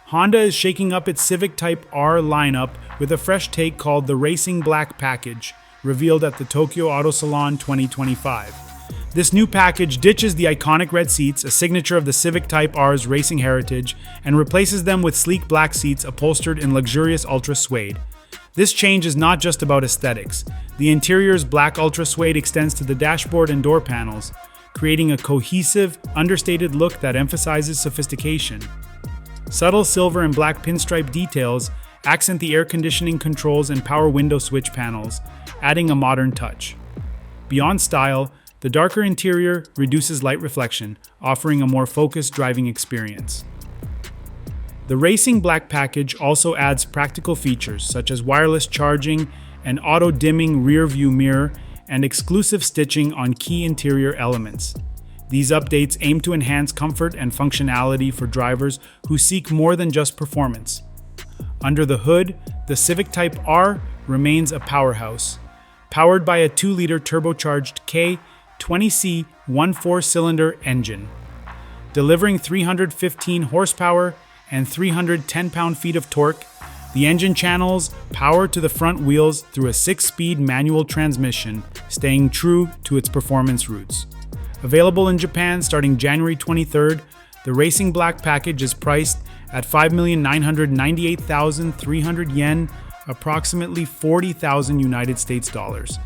Honda is shaking up its Civic Type R lineup with a fresh take called the Racing Black Package, revealed at the Tokyo Auto Salon 2025. This new package ditches the iconic red seats, a signature of the Civic Type R's racing heritage, and replaces them with sleek black seats upholstered in luxurious ultra suede. This change is not just about aesthetics. The interior's black ultra suede extends to the dashboard and door panels, creating a cohesive, understated look that emphasizes sophistication. Subtle silver and black pinstripe details accent the air conditioning controls and power window switch panels, adding a modern touch. Beyond style, the darker interior reduces light reflection, offering a more focused driving experience. The Racing Black Package also adds practical features such as wireless charging, an auto-dimming rear-view mirror, and exclusive stitching on key interior elements. These updates aim to enhance comfort and functionality for drivers who seek more than just performance. Under the hood, the Civic Type R remains a powerhouse. Powered by a 2-liter turbocharged K20C 1.4-cylinder engine, delivering 315 horsepower and 310 pound-feet of torque, the engine channels power to the front wheels through a 6-speed manual transmission, staying true to its performance roots. Available in Japan starting January 23rd, the Racing Black Package is priced at 5,998,300 yen, approximately 40,000 United States dollars.